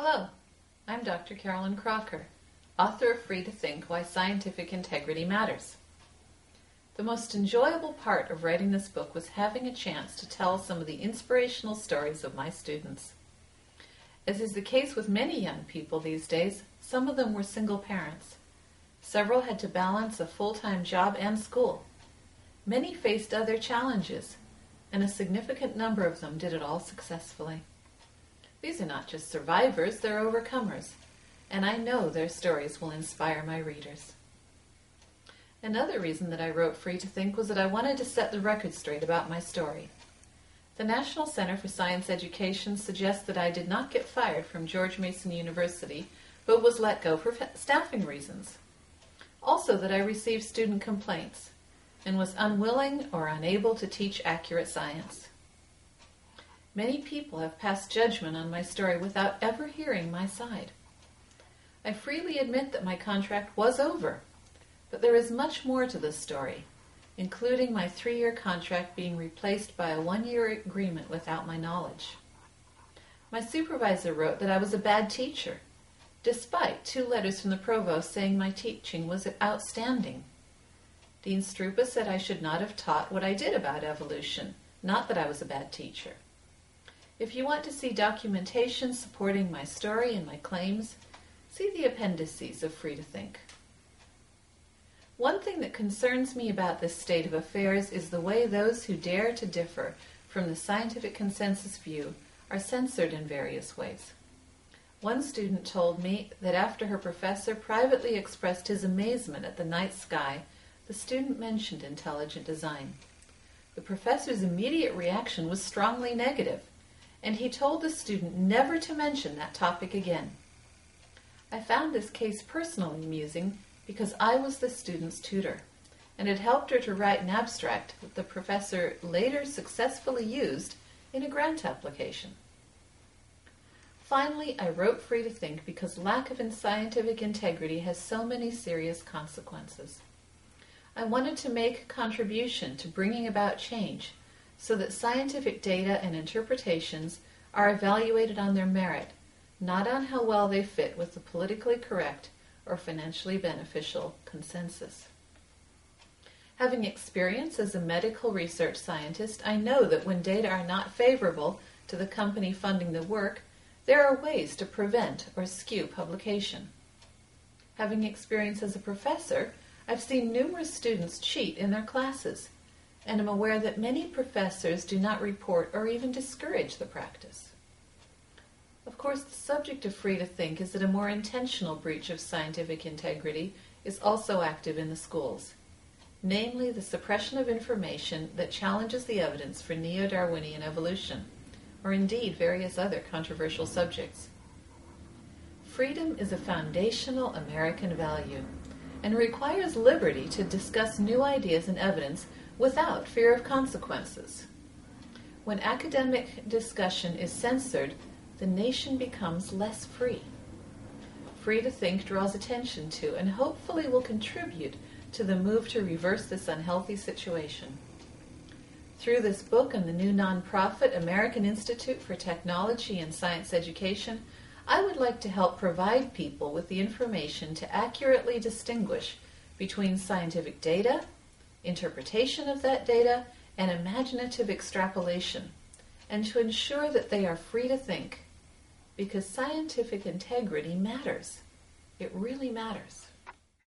Hello, I'm Dr. Carolyn Crocker, author of Free to Think: Why Scientific Integrity Matters. The most enjoyable part of writing this book was having a chance to tell some of the inspirational stories of my students. As is the case with many young people these days, some of them were single parents. Several had to balance a full-time job and school. Many faced other challenges, and a significant number of them did it all successfully. These are not just survivors, they're overcomers, and I know their stories will inspire my readers. Another reason that I wrote Free to Think was that I wanted to set the record straight about my story. The National Center for Science Education suggests that I did not get fired from George Mason University, but was let go for staffing reasons. Also that I received student complaints and was unwilling or unable to teach accurate science. Many people have passed judgment on my story without ever hearing my side. I freely admit that my contract was over, but there is much more to this story, including my 3-year contract being replaced by a 1-year agreement without my knowledge. My supervisor wrote that I was a bad teacher, despite 2 letters from the provost saying my teaching was outstanding. Dean Strupa said I should not have taught what I did about evolution, not that I was a bad teacher. If you want to see documentation supporting my story and my claims, see the appendices of Free to Think. One thing that concerns me about this state of affairs is the way those who dare to differ from the scientific consensus view are censored in various ways. One student told me that after her professor privately expressed his amazement at the night sky, the student mentioned intelligent design. The professor's immediate reaction was strongly negative, and he told the student never to mention that topic again. I found this case personally amusing because I was the student's tutor, and it helped her to write an abstract that the professor later successfully used in a grant application. Finally, I wrote Free to Think because lack of scientific integrity has so many serious consequences. I wanted to make a contribution to bringing about change so that scientific data and interpretations are evaluated on their merit, not on how well they fit with the politically correct or financially beneficial consensus. Having experience as a medical research scientist, I know that when data are not favorable to the company funding the work, there are ways to prevent or skew publication. Having experience as a professor, I've seen numerous students cheat in their classes, and am aware that many professors do not report or even discourage the practice. Of course, the subject of Free to Think is that a more intentional breach of scientific integrity is also active in the schools, namely the suppression of information that challenges the evidence for neo-Darwinian evolution, or indeed various other controversial subjects. Freedom is a foundational American value and requires liberty to discuss new ideas and evidence without fear of consequences. When academic discussion is censored, the nation becomes less free. Free to Think draws attention to and hopefully will contribute to the move to reverse this unhealthy situation. Through this book and the new nonprofit American Institute for Technology and Science Education, I would like to help provide people with the information to accurately distinguish between scientific data, interpretation of that data, and imaginative extrapolation, and to ensure that they are free to think, because scientific integrity matters. It really matters.